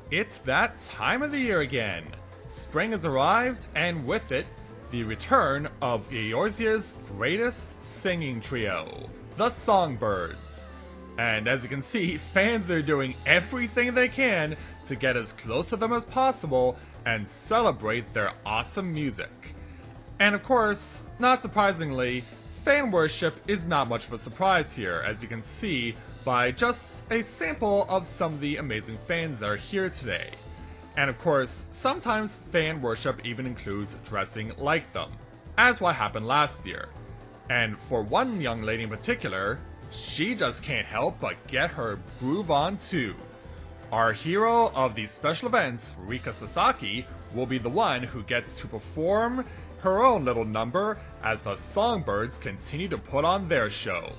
It's that time of the year again. Spring has arrived, and with it, the return of Eorzea's greatest singing trio, the Songbirds. And as you can see, fans are doing everything they can to get as close to them as possible and celebrate their awesome music. And of course, not surprisingly, fan worship is not much of a surprise here, as you can see by just a sample of some of the amazing fans that are here today. And of course, sometimes fan worship even includes dressing like them, as what happened last year. And for one young lady in particular, she just can't help but get her groove on too. Our hero of these special events, Rika Sasaki, will be the one who gets to perform her own little number as the Songbirds continue to put on their show.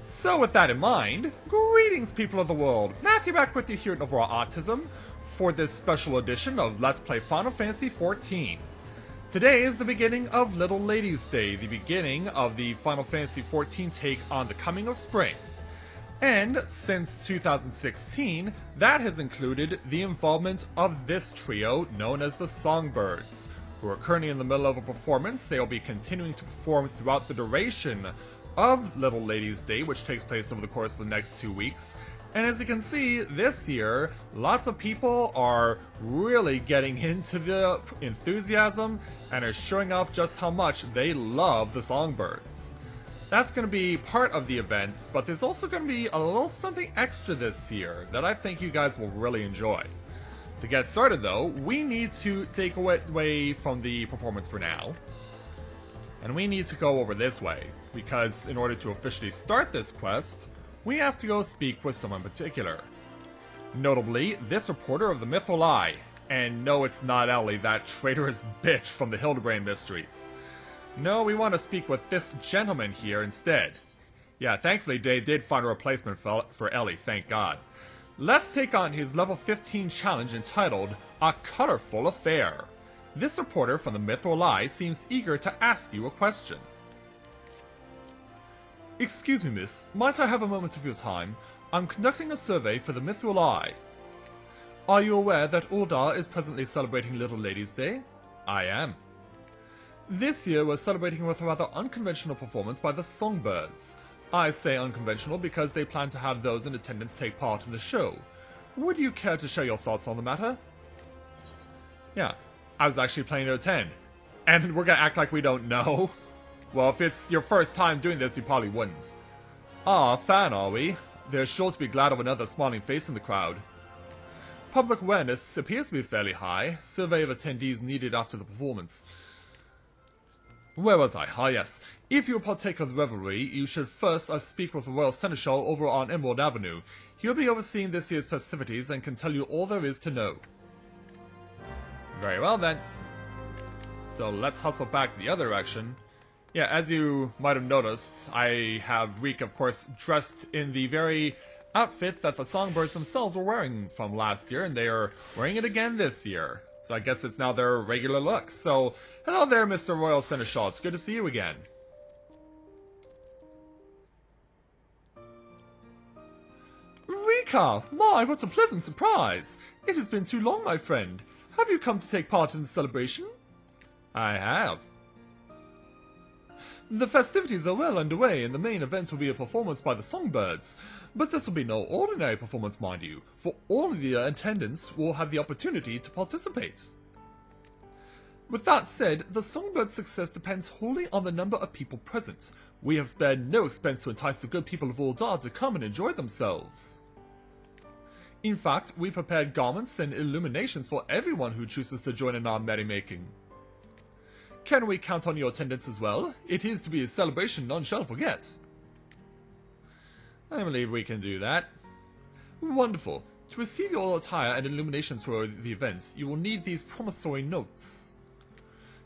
So with that in mind, greetings people of the world, Matthew back with you here at Overall Autism for this special edition of Let's Play Final Fantasy XIV. Today is the beginning of Little Ladies' Day, the beginning of the Final Fantasy XIV take on the coming of spring. And since 2016, that has included the involvement of this trio known as the Songbirds, who are currently in the middle of a performance. They will be continuing to perform throughout the duration of Little Ladies' Day, which takes place over the course of the next 2 weeks. And as you can see, this year, lots of people are really getting into the enthusiasm and are showing off just how much they love the Songbirds. That's going to be part of the events, but there's also going to be a little something extra this year that I think you guys will really enjoy. To get started though, we need to take away from the performance for now. And we need to go over this way, because in order to officially start this quest, we have to go speak with someone in particular. Notably, this reporter of the Mythal Eye. And no, it's not Ellie, that traitorous bitch from the Hildebrand Mysteries. No, we want to speak with this gentleman here instead. Yeah, thankfully they did find a replacement for Ellie, thank God. Let's take on his level 15 challenge entitled, A Colorful Affair. This reporter from the Mythal Eye seems eager to ask you a question. Excuse me, miss. Might I have a moment of your time? I'm conducting a survey for the Mythal Eye. Are you aware that Uldar is presently celebrating Little Ladies' Day? I am. This year we're celebrating with a rather unconventional performance by the Songbirds. I say unconventional because they plan to have those in attendance take part in the show. Would you care to share your thoughts on the matter? Yeah, I was actually planning to attend. And we're gonna act like we don't know? Well, if it's your first time doing this, you probably wouldn't. Ah, a fan, are we? They're sure to be glad of another smiling face in the crowd. Public awareness appears to be fairly high. Survey of attendees needed after the performance. Where was I? Ah, yes. If you partake of the revelry, you should first speak with the Royal Seneschal over on Emerald Avenue. He'll be overseeing this year's festivities and can tell you all there is to know. Very well then. So let's hustle back the other direction. Yeah, as you might have noticed, I have Reek, of course, dressed in the very outfit that the Songbirds themselves were wearing from last year, and they are wearing it again this year. So I guess it's now their regular look. So, hello there, Mr. Royal Seneschal. It's good to see you again. Rika! My, what a pleasant surprise! It has been too long, my friend. Have you come to take part in the celebration? I have. The festivities are well underway, and the main event will be a performance by the Songbirds. But this will be no ordinary performance, mind you, for all of the attendants will have the opportunity to participate. With that said, the Songbirds' success depends wholly on the number of people present. We have spared no expense to entice the good people of Uldar to come and enjoy themselves. In fact, we prepared garments and illuminations for everyone who chooses to join in our merrymaking. Can we count on your attendance as well? It is to be a celebration none shall forget. I believe we can do that. Wonderful. To receive your attire and illuminations for the event, you will need these promissory notes.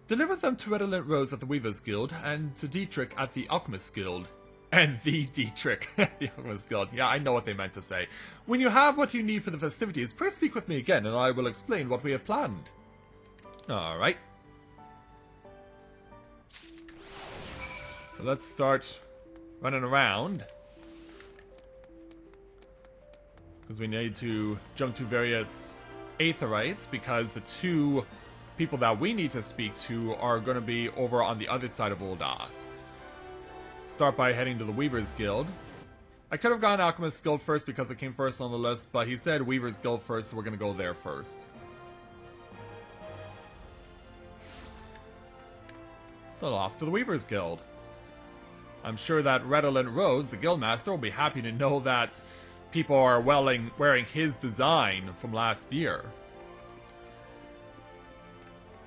Deliver them to Redolent Rose at the Weavers Guild, and to Dietrich at the Alchemist Guild. And the Dietrich at the Alchemist Guild. Yeah, I know what they meant to say. When you have what you need for the festivities, please speak with me again, and I will explain what we have planned. Alright. So let's start running around. Because we need to jump to various Aetherites because the two people that we need to speak to are going to be over on the other side of Ul'dah. Start by heading to the Weaver's Guild. I could have gone Alchemist's Guild first because it came first on the list, but he said Weaver's Guild first, so we're going to go there first. So off to the Weaver's Guild. I'm sure that Redolent Rose, the Guildmaster, will be happy to know that people are wearing his design from last year.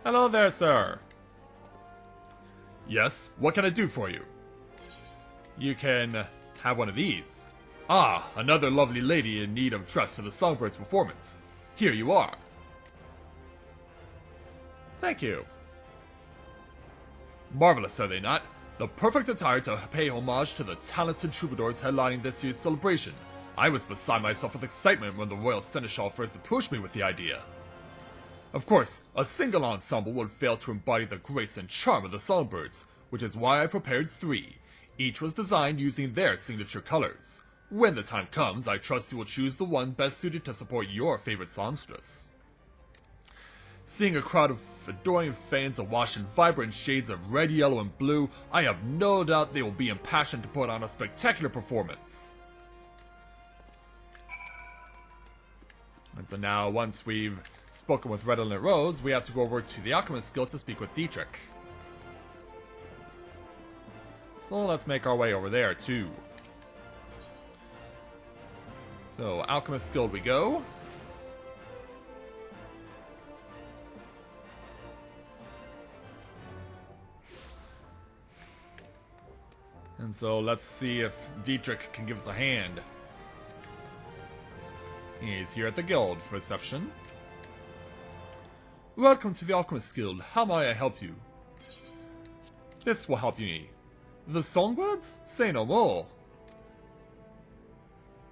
Hello there, sir. Yes, what can I do for you? You can have one of these. Ah, another lovely lady in need of dress for the Songbirds performance. Here you are. Thank you. Marvelous, are they not? The perfect attire to pay homage to the talented troubadours headlining this year's celebration. I was beside myself with excitement when the Royal Seneschal first approached me with the idea. Of course, a single ensemble would fail to embody the grace and charm of the Songbirds, which is why I prepared 3. Each was designed using their signature colors. When the time comes, I trust you will choose the one best suited to support your favorite songstress. Seeing a crowd of adoring fans awash in vibrant shades of red, yellow, and blue, I have no doubt they will be impassioned to put on a spectacular performance. And so now, once we've spoken with Redolent Rose, we have to go over to the Alchemist Guild to speak with Dietrich. So let's make our way over there, too. So, Alchemist Guild we go. And so let's see if Dietrich can give us a hand. He's here at the guild reception. Welcome to the Alchemist Guild. How may I help you? This will help you. The Songbirds? Say no more.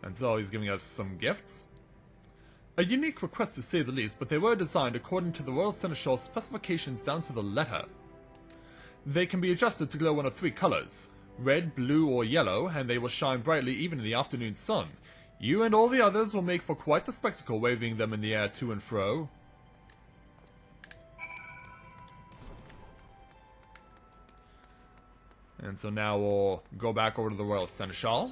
And so he's giving us some gifts. A unique request to say the least, but they were designed according to the Royal Seneschal's specifications down to the letter. They can be adjusted to glow one of 3 colors. Red, blue, or yellow, and they will shine brightly even in the afternoon sun. You and all the others will make for quite the spectacle waving them in the air to and fro. And so now we'll go back over to the Royal Seneschal.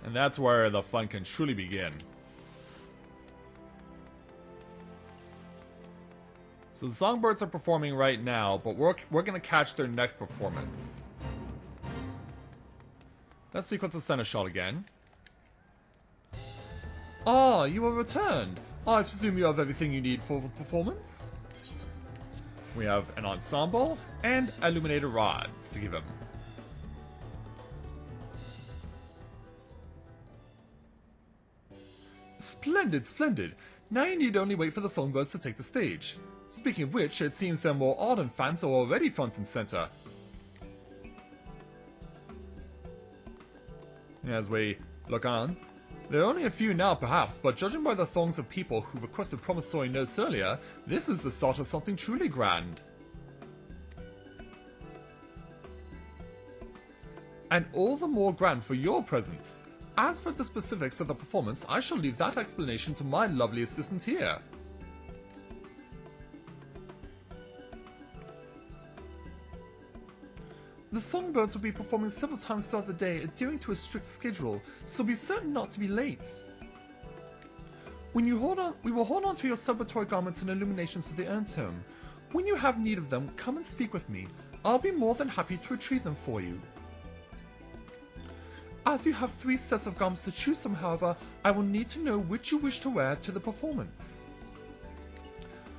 And that's where the fun can truly begin. So the Songbirds are performing right now, but we're going to catch their next performance. Let's speak with the Seneschal again. Ah, you have returned. I presume you have everything you need for the performance? We have an ensemble and illuminated rods to give him. Splendid, splendid. Now you need only wait for the Songbirds to take the stage. Speaking of which, it seems their more ardent fans are already front and center. As we look on, there are only a few now perhaps, but judging by the throngs of people who requested promissory notes earlier, this is the start of something truly grand. And all the more grand for your presence. As for the specifics of the performance, I shall leave that explanation to my lovely assistant here. The Songbirds will be performing several times throughout the day, adhering to a strict schedule, so be certain not to be late. We will hold on to your celebratory garments and illuminations for the urn term. When you have need of them, come and speak with me. I'll be more than happy to retrieve them for you. As you have 3 sets of garments to choose from, however, I will need to know which you wish to wear to the performance.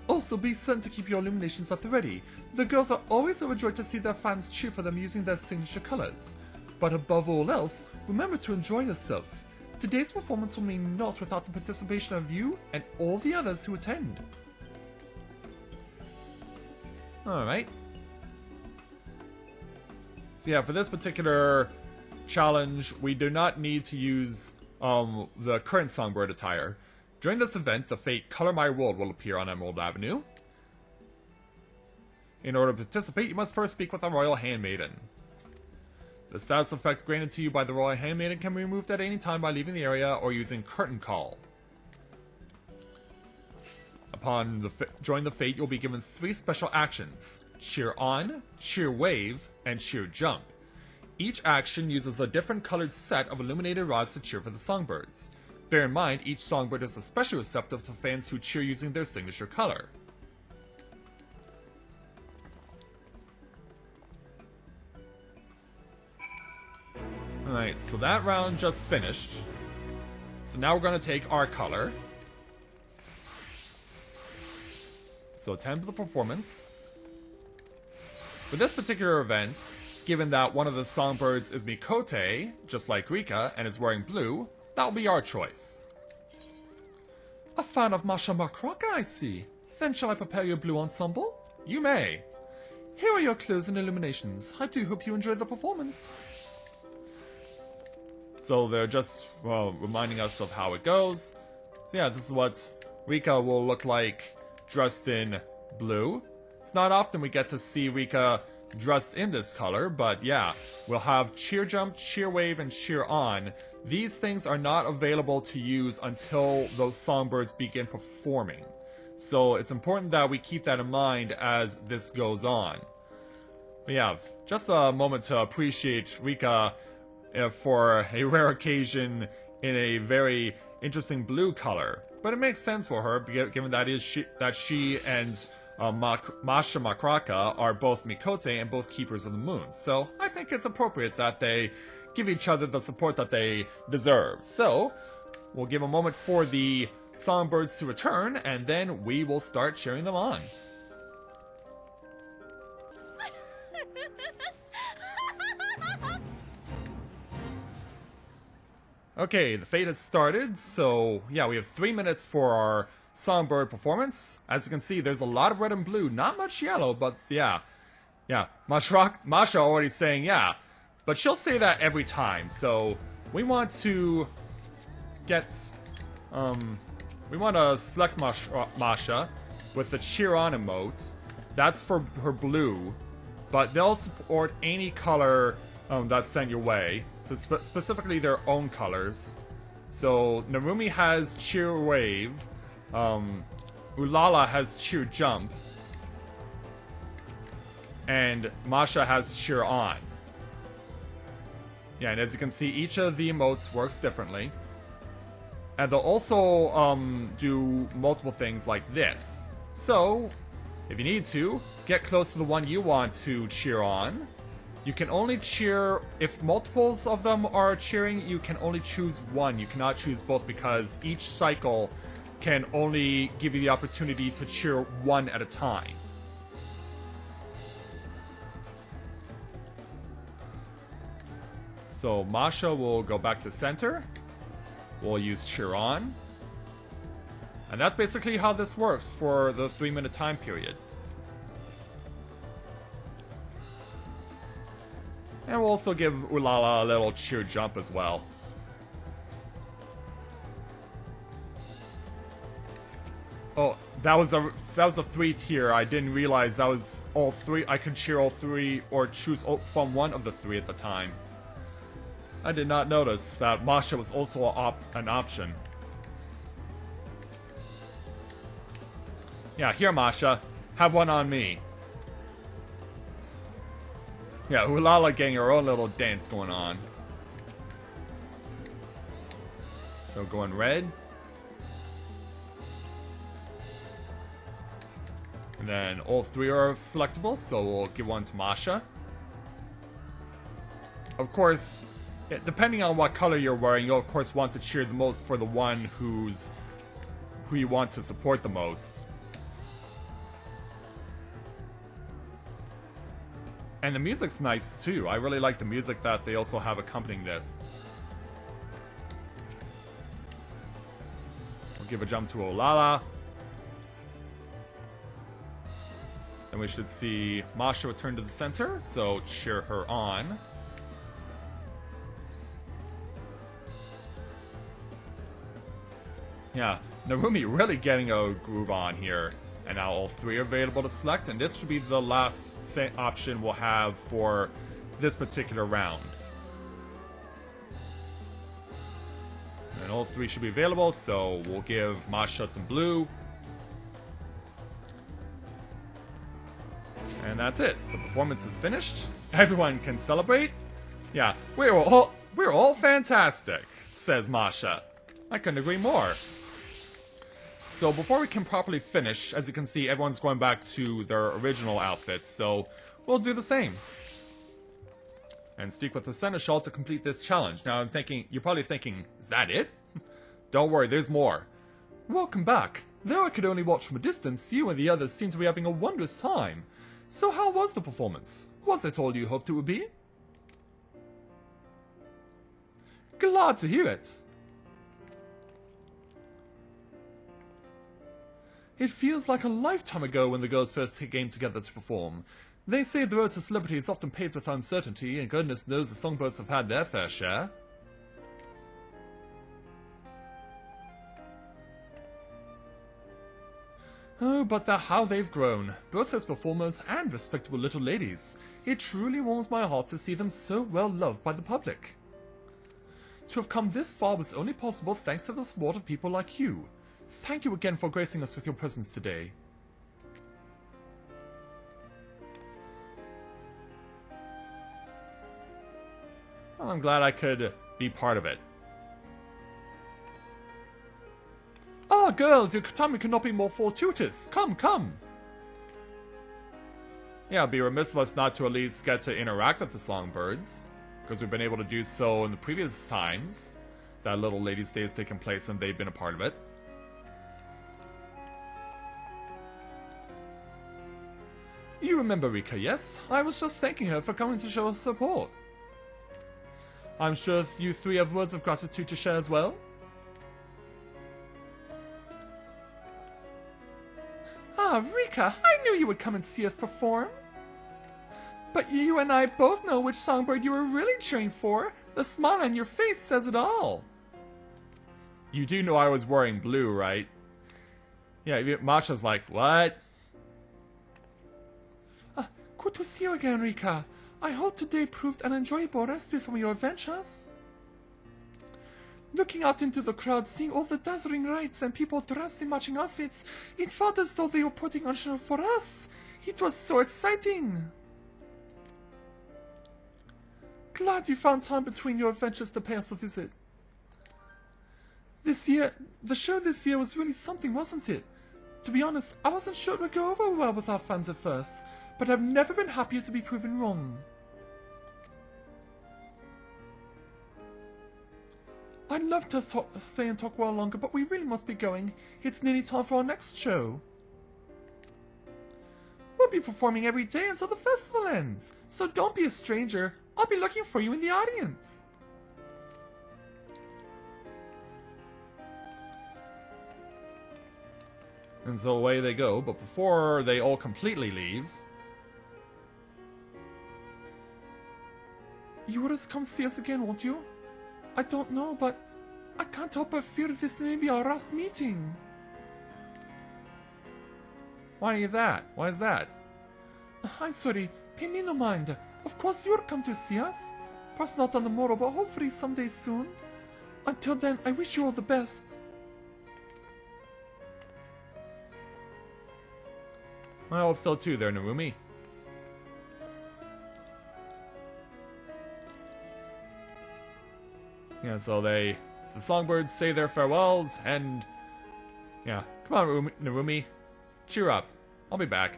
Also, be certain to keep your illuminations at the ready. The girls are always overjoyed to see their fans cheer for them using their signature colors. But above all else, remember to enjoy yourself. Today's performance will mean naught without the participation of you and all the others who attend. Alright. So yeah, for this particular challenge, we do not need to use the current Songbird attire. During this event, the fate Color My World will appear on Emerald Avenue. In order to participate, you must first speak with a Royal Handmaiden. The status effect granted to you by the Royal Handmaiden can be removed at any time by leaving the area or using Curtain Call. Upon joining the Fate, you'll be given 3 special actions: Cheer On, Cheer Wave, and Cheer Jump. Each action uses a different colored set of illuminated rods to cheer for the Songbirds. Bear in mind, each Songbird is especially receptive to fans who cheer using their signature color. Alright, so that round just finished. So now we're going to take our color. So attend to the performance. For this particular event, given that one of the Songbirds is Mikote, just like Rika, and is wearing blue, that will be our choice. A fan of Masha Makraka, I see. Then shall I prepare your blue ensemble? You may. Here are your clues and illuminations. I do hope you enjoy the performance. So they're just, well, reminding us of how it goes. So yeah, this is what Rika will look like dressed in blue. It's not often we get to see Rika dressed in this color, but yeah, we'll have Cheer Jump, Cheer Wave, and Cheer On. These things are not available to use until those Songbirds begin performing. So it's important that we keep that in mind as this goes on. But yeah, just a moment to appreciate Rika for a rare occasion in a very interesting blue color. But it makes sense for her, given that she and Masha Makraka are both Mikote and both Keepers of the Moon. So I think it's appropriate that they give each other the support that they deserve. So we'll give a moment for the Songbirds to return, and then we will start cheering them on. Okay, the Fate has started, so yeah, we have 3 minutes for our Songbird performance. As you can see, there's a lot of red and blue, not much yellow, but yeah. Yeah, Masha already saying yeah, but she'll say that every time, so we want to get, we want to select Masha with the Cheer On emote. That's for her blue, but they'll support any color that's sent your way. Specifically their own colors. So Narumi has Cheer Wave, Ulala has Cheer Jump, and Masha has Cheer On. Yeah, and as you can see, each of the emotes works differently. And they'll also do multiple things like this. So, if you need to, get close to the one you want to cheer on. You can only cheer, if multiples of them are cheering, you can only choose one. You cannot choose both because each cycle can only give you the opportunity to cheer one at a time. So Masha will go back to center. We'll use Cheer On. And that's basically how this works for the 3-minute time period. And we'll also give Ulala a little Cheer Jump as well. Oh, that was a 3-tier. I didn't realize that was all 3. I could cheer all 3 or choose from one of the 3 at the time. I did not notice that Masha was also an option. Yeah, here Masha, have one on me. Yeah, Ulala getting her own little dance going on. So going red. And then all 3 are selectable, so we'll give one to Masha. Of course, depending on what color you're wearing, you'll of course want to cheer the most for the one who you want to support the most. And the music's nice too. I really like the music that they also have accompanying this. We'll give a jump to Ulala. Then we should see Masha return to the center, so cheer her on. Yeah, Narumi really getting a groove on here. And now all 3 are available to select, and this should be the last option we'll have for this particular round. And all three should be available, so we'll give Masha some blue. And that's it. The performance is finished. Everyone can celebrate. Yeah, we're all fantastic, says Masha. I couldn't agree more. So before we can properly finish, as you can see, everyone's going back to their original outfits, so we'll do the same. And speak with the Seneschal to complete this challenge. Now you're probably thinking, is that it? Don't worry, there's more. Welcome back. Though I could only watch from a distance, you and the others seem to be having a wondrous time. So how was the performance? Was it all you hoped it would be? Glad to hear it. It feels like a lifetime ago when the girls first came together to perform. They say the road to celebrity is often paved with uncertainty, and goodness knows the Songbirds have had their fair share. Oh, but how they've grown, both as performers and respectable little ladies. It truly warms my heart to see them so well loved by the public. To have come this far was only possible thanks to the support of people like you. Thank you again for gracing us with your presence today. Well, I'm glad I could be part of it. Ah, girls, your timing could not be more fortuitous. Come, come. Yeah, it'd be remiss of us not to at least get to interact with the Songbirds, because we've been able to do so in the previous times that Little Ladies' Day has taken place and they've been a part of it. You remember Rika, yes? I was just thanking her for coming to show us support. I'm sure you three have words of gratitude to share as well. Ah, Rika, I knew you would come and see us perform. But you and I both know which songbird you were really cheering for. The smile on your face says it all. You do know I was wearing blue, right? Yeah, Masha's like, what? Good to see you again, Rika. I hope today proved an enjoyable respite from your adventures. Looking out into the crowd, seeing all the dazzling lights and people dressed in matching outfits, it felt as though they were putting on a show for us. It was so exciting. Glad you found time between your adventures to pay us a visit. The show this year was really something, wasn't it? To be honest, I wasn't sure it would go over well with our fans at first, but I've never been happier to be proven wrong. I'd love to stay and talk a while longer, but we really must be going. It's nearly time for our next show. We'll be performing every day until the festival ends, so don't be a stranger. I'll be looking for you in the audience. And so away they go, but before they all completely leave... You would have come see us again, won't you? I don't know, but I can't help but fear this may be our last meeting. Why that? Why is that? I'm sorry, pay me no mind. Of course you'll come to see us. Perhaps not on the morrow, but hopefully someday soon. Until then, I wish you all the best. I hope so too there, Narumi. Yeah, so the Songbirds say their farewells, and... Yeah, come on, Narumi. Cheer up. I'll be back.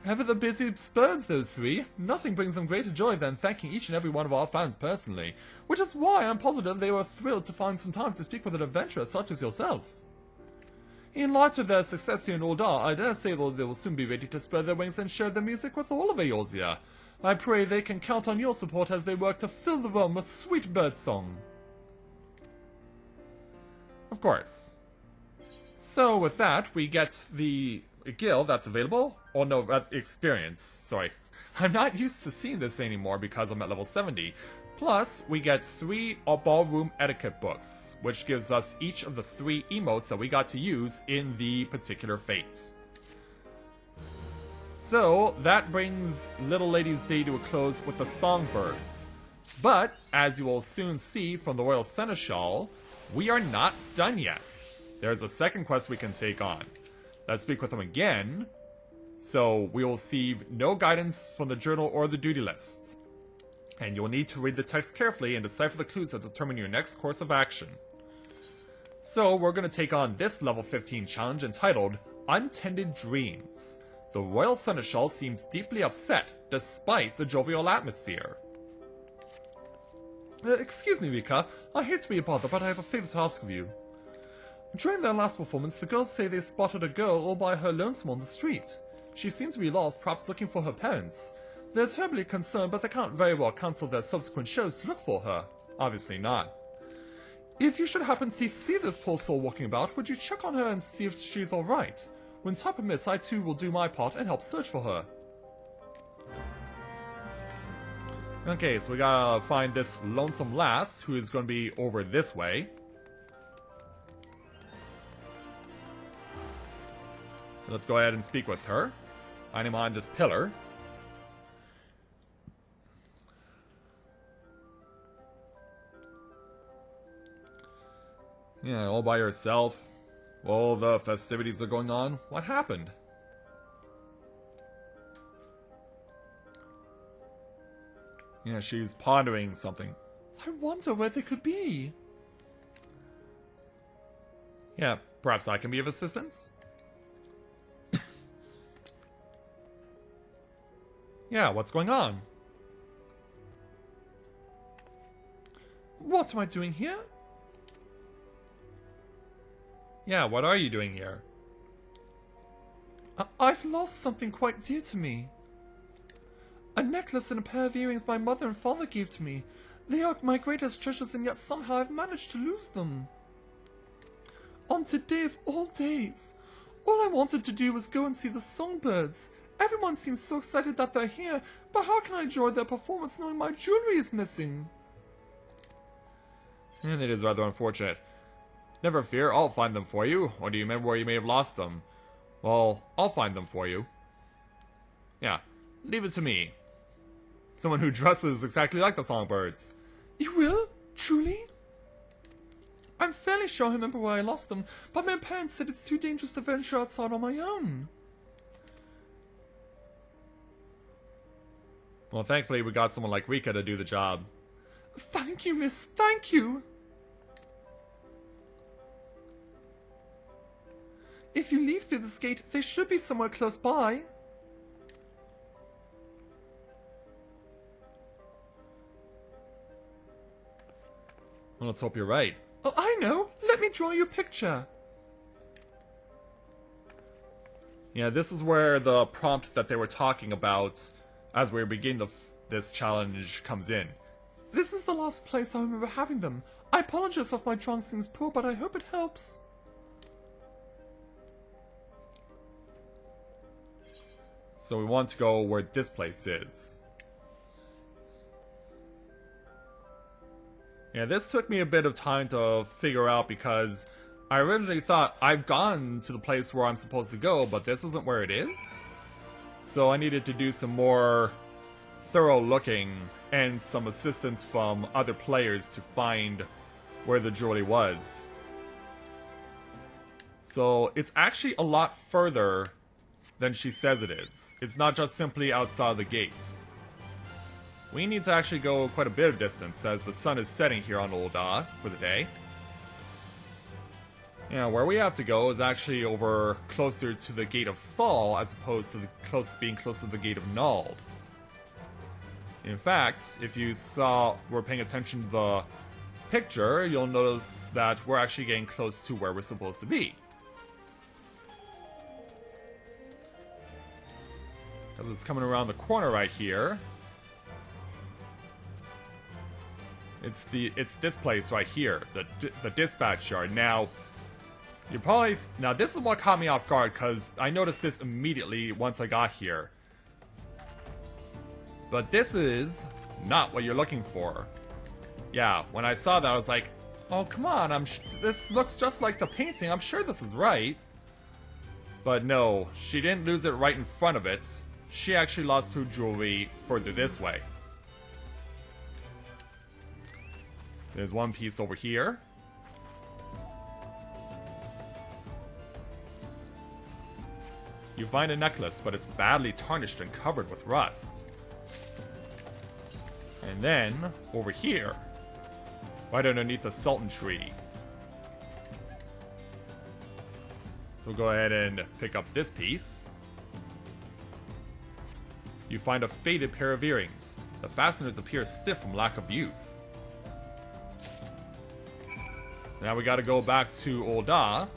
Ever the busy birds, those three. Nothing brings them greater joy than thanking each and every one of our fans personally, which is why I'm positive they were thrilled to find some time to speak with an adventurer such as yourself. In light of their success here in Uldar, I dare say they will soon be ready to spread their wings and share their music with all of Eorzea. I pray they can count on your support as they work to fill the realm with sweet birdsong. Of course. So with that, we get the guild that's available. Oh no, experience. Sorry. I'm not used to seeing this anymore because I'm at level 70. Plus, we get 3 ballroom etiquette books, which gives us each of the 3 emotes that we got to use in the particular fates. So, that brings Little Ladies' Day to a close with the Songbirds. But, as you will soon see from the Royal Seneschal, we are not done yet. There's a second quest we can take on. Let's speak with him again. So we will receive no guidance from the journal or the duty list. And you'll need to read the text carefully and decipher the clues that determine your next course of action. So we're going to take on this level 15 challenge entitled Untended Dreams. The Royal Seneschal seems deeply upset despite the jovial atmosphere. Excuse me, Rika. I hate to be a bother, but I have a favor to ask of you. During their last performance, the girls say they spotted a girl all by her lonesome on the street. She seemed to be lost, perhaps looking for her parents. They're terribly concerned, but they can't very well cancel their subsequent shows to look for her. Obviously not. If you should happen to see this poor soul walking about, would you check on her and see if she's alright? When time permits, I too will do my part and help search for her. Okay, so we gotta find this lonesome lass, who is gonna be over this way. So let's go ahead and speak with her. I'm on this pillar. Yeah, all by yourself. All the festivities are going on. What happened? Yeah, she's pondering something. I wonder where they could be. Yeah, perhaps I can be of assistance? Yeah, what's going on? What am I doing here? Yeah, what are you doing here? I've lost something quite dear to me. A necklace and a pair of earrings my mother and father gave to me. They are my greatest treasures, and yet somehow I've managed to lose them. On today of all days, all I wanted to do was go and see the Songbirds. Everyone seems so excited that they're here, but how can I enjoy their performance knowing my jewelry is missing? And it is rather unfortunate. Never fear, I'll find them for you. Or do you remember where you may have lost them? Well, I'll find them for you. Yeah, leave it to me. Someone who dresses exactly like the Songbirds. You will? Truly? I'm fairly sure I remember where I lost them, but my parents said it's too dangerous to venture outside on my own. Well, thankfully we got someone like Rika to do the job. Thank you, miss. Thank you. If you leave through this gate, they should be somewhere close by. Well, let's hope you're right. Oh, I know. Let me draw you a picture. Yeah, this is where the prompt that they were talking about as we begin this challenge comes in. This is the last place I remember having them. I apologize if my drawing seems poor, but I hope it helps. So we want to go where this place is. Yeah, this took me a bit of time to figure out because I originally thought I've gone to the place where I'm supposed to go, but this isn't where it is. So I needed to do some more thorough looking and some assistance from other players to find where the jewelry was. So it's actually a lot further than she says it is. It's not just simply outside the gate. We need to actually go quite a bit of distance as the sun is setting here on Ul'dah for the day. Yeah, where we have to go is actually over closer to the Gate of Thal as opposed to being close to the Gate of Nald. In fact, if you were paying attention to the picture, you'll notice that we're actually getting close to where we're supposed to be. Because it's coming around the corner right here. It's this place right here, the dispatch yard. Now, this is what caught me off guard because I noticed this immediately once I got here. But this is not what you're looking for. Yeah, when I saw that, I was like, "Oh, come on! This looks just like the painting. I'm sure this is right." But no, she didn't lose it right in front of it. She actually lost her jewelry further this way. There's one piece over here. You find a necklace, but it's badly tarnished and covered with rust. And then, over here, right underneath the sultan tree. So we'll go ahead and pick up this piece. You find a faded pair of earrings. The fasteners appear stiff from lack of use. So now we gotta go back to Ul'dah.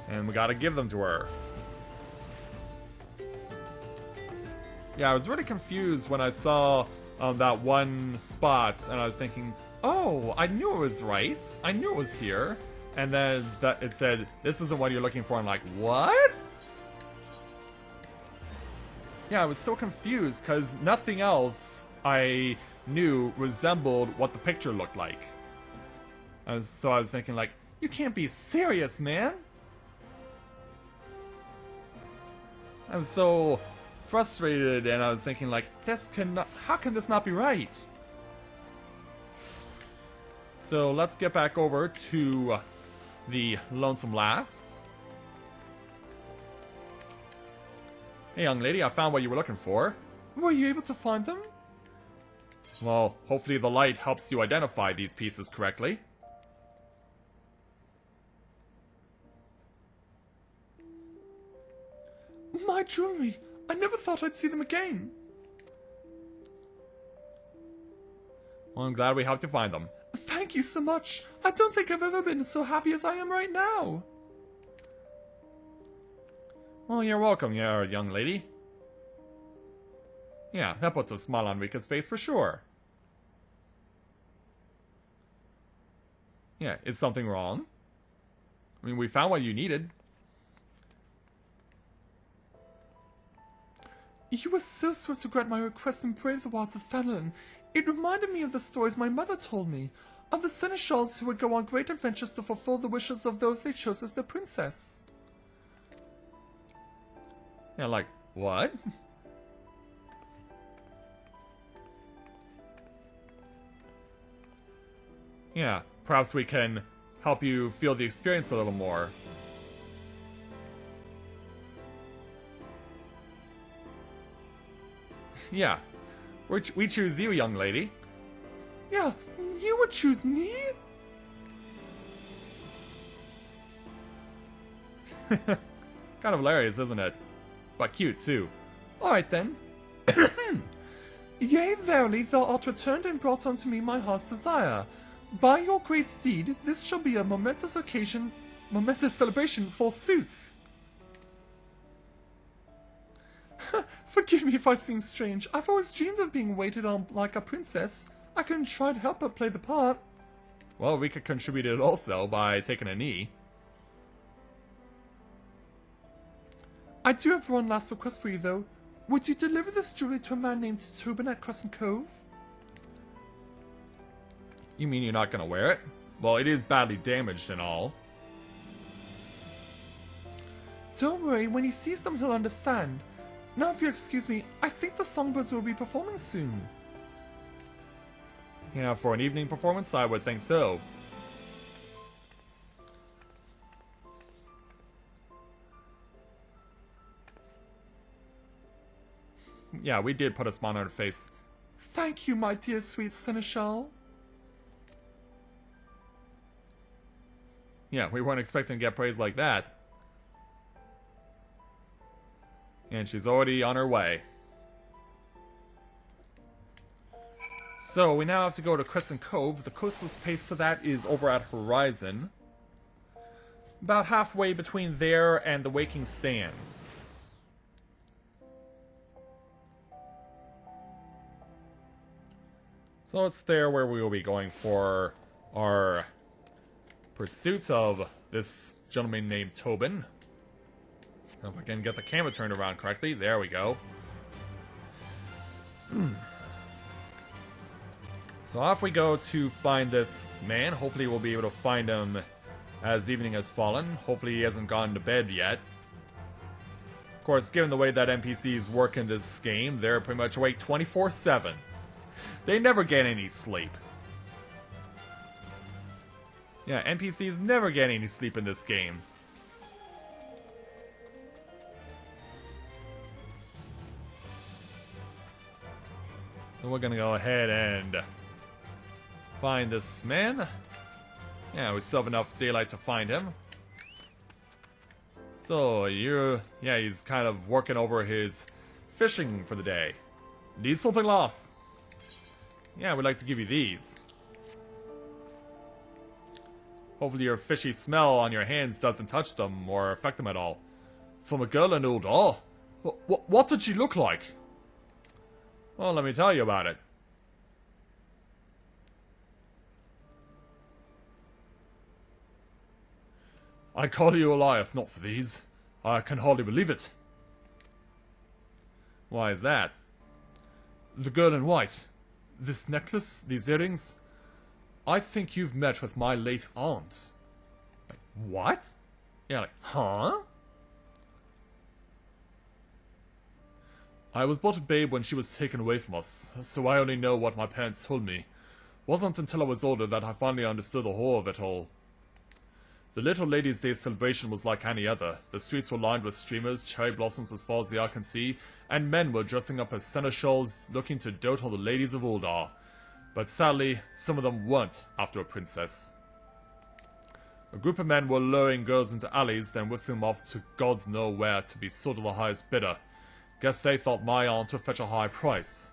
And we gotta give them to her. Yeah, I was really confused when I saw that one spot, and I was thinking, oh, I knew it was right. I knew it was here. And then it said, this isn't what you're looking for. I'm like, what? Yeah, I was so confused because nothing else I knew resembled what the picture looked like. So I was thinking like, you can't be serious, man. I was so frustrated, and I was thinking like, how can this not be right? So let's get back over to the Lonesome Lass. Hey young lady, I found what you were looking for. Were you able to find them? Well, hopefully the light helps you identify these pieces correctly. My jewelry! I never thought I'd see them again. Well, I'm glad we helped you find them. Thank you so much. I don't think I've ever been so happy as I am right now. Well, you're welcome, young lady. Yeah, that puts a smile on Rika's face for sure. Yeah, is something wrong? I mean, we found what you needed. You were so swift to grant my request and brave the wilds of Thanalan. It reminded me of the stories my mother told me, of the seneschals who would go on great adventures to fulfill the wishes of those they chose as their princess. Yeah, like, what? Yeah, perhaps we can help you feel the experience a little more. Yeah, we choose you, young lady. Yeah, you would choose me? Kind of hilarious, isn't it? But cute, too. Alright then. Yea, verily, thou art returned and brought unto me my heart's desire. By your great deed, this shall be a momentous occasion, momentous celebration, forsooth. Forgive me if I seem strange. I've always dreamed of being waited on like a princess. I couldn't try to help but play the part. Well, we could contribute it also by taking a knee. I do have one last request for you, though. Would you deliver this jewelry to a man named Tobin at Crescent Cove? You mean you're not gonna wear it? Well, it is badly damaged and all. Don't worry, when he sees them he'll understand. Now if you'll excuse me, I think the Songbirds will be performing soon. Yeah, for an evening performance, I would think so. Yeah, we did put a smile on her face. Thank you, my dear sweet Seneschal. Yeah, we weren't expecting to get praise like that. And she's already on her way. So, we now have to go to Crescent Cove. The coastal space to that is over at Horizon. About halfway between there and the Waking Sands. So it's there where we will be going for our pursuit of this gentleman named Tobin. If I can get the camera turned around correctly. There we go. So off we go to find this man. Hopefully we'll be able to find him as evening has fallen. Hopefully he hasn't gone to bed yet. Of course, given the way that NPCs work in this game, they're pretty much awake 24/7. They never get any sleep. Yeah, NPCs never get any sleep in this game. So we're gonna go ahead and find this man. Yeah, we still have enough daylight to find him. So, yeah, he's kind of working over his fishing for the day. Need something, lass? Yeah, we'd like to give you these. Hopefully your fishy smell on your hands doesn't touch them or affect them at all. From a girl in Uldar? What did she look like? Well, let me tell you about it. I'd call you a lie if not for these. I can hardly believe it. Why is that? The girl in white. This necklace, these earrings. I think you've met with my late aunt. Like, what? Yeah, like, huh? I was but a babe when she was taken away from us, so I only know what my parents told me. Wasn't until I was older that I finally understood the horror of it all. The Little Ladies' Day celebration was like any other. The streets were lined with streamers, cherry blossoms as far as the eye can see, and men were dressing up as seneschals looking to dote on the ladies of Uldar. But sadly, some of them weren't after a princess. A group of men were luring girls into alleys, then whisking them off to gods know where to be sold to the highest bidder. Guess they thought my aunt would fetch a high price.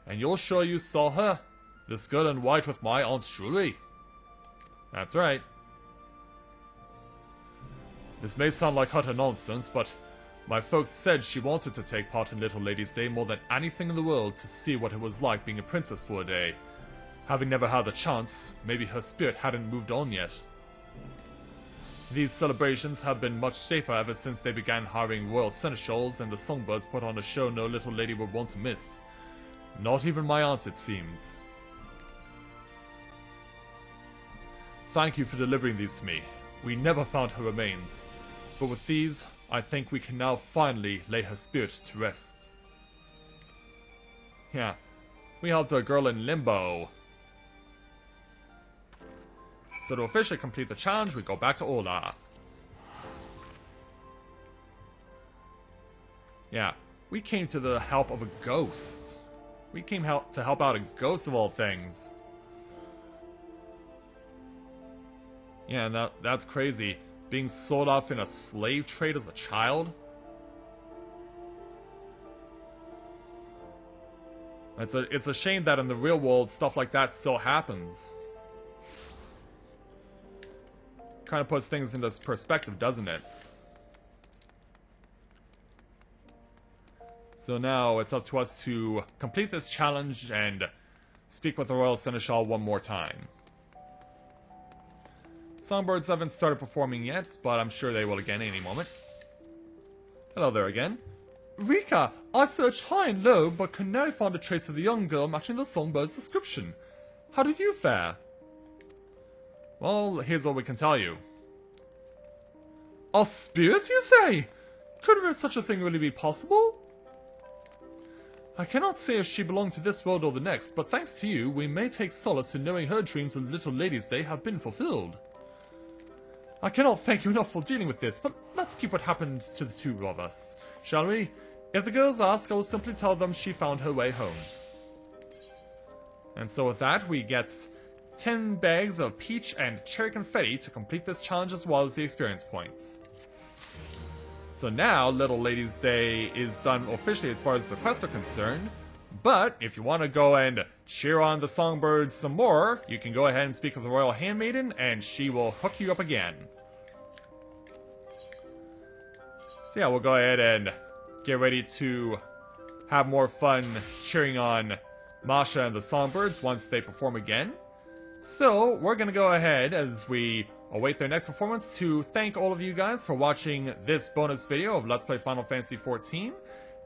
And you're sure you saw her? This girl in white with my aunt's jewelry? That's right. This may sound like utter nonsense, but my folks said she wanted to take part in Little Ladies' Day more than anything in the world to see what it was like being a princess for a day. Having never had the chance, maybe her spirit hadn't moved on yet. These celebrations have been much safer ever since they began hiring royal seneschals and the Songbirds put on a show no little lady would want to miss. Not even my aunt, it seems. Thank you for delivering these to me. We never found her remains, but with these, I think we can now finally lay her spirit to rest. Yeah, we helped a girl in limbo. So to officially complete the challenge, we go back to Ola. Yeah, we came to the help of a ghost. We came to help out a ghost of all things. Yeah, and that's crazy. Being sold off in a slave trade as a child? It's a shame that in the real world, stuff like that still happens. Kind of puts things into perspective, doesn't it? So now it's up to us to complete this challenge and speak with the Royal Seneschal one more time. Songbirds haven't started performing yet, but I'm sure they will again any moment. Hello there again. Rika, I searched high and low, but could never find a trace of the young girl matching the Songbird's description. How did you fare? Well, here's what we can tell you. A spirit, you say? Could such a thing really be possible? I cannot say if she belonged to this world or the next, but thanks to you, we may take solace in knowing her dreams of the Little Ladies' Day have been fulfilled. I cannot thank you enough for dealing with this, but let's keep what happened to the two of us, shall we? If the girls ask, I will simply tell them she found her way home. And so with that, we get 10 bags of peach and cherry confetti to complete this challenge as well as the experience points. So now, Little Ladies' Day is done officially as far as the quests are concerned, but if you want to go and cheer on the Songbirds some more, you can go ahead and speak with the Royal Handmaiden and she will hook you up again. So yeah, we'll go ahead and get ready to have more fun cheering on Masha and the Songbirds once they perform again. So, we're gonna go ahead as we await their next performance to thank all of you guys for watching this bonus video of Let's Play Final Fantasy XIV.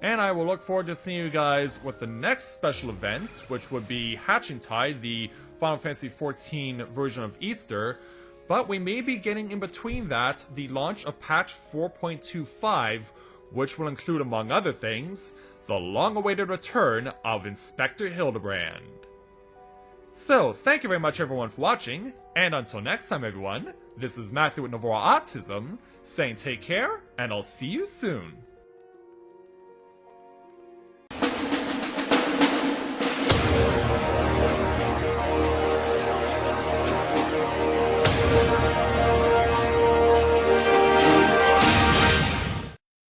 And I will look forward to seeing you guys with the next special event, which would be Hatching Tide, the Final Fantasy XIV version of Easter. But we may be getting in between that the launch of patch 4.25, which will include, among other things, the long-awaited return of Inspector Hildebrand. So, thank you very much everyone for watching, and until next time everyone, this is Matthew with Novora Autism, saying take care, and I'll see you soon.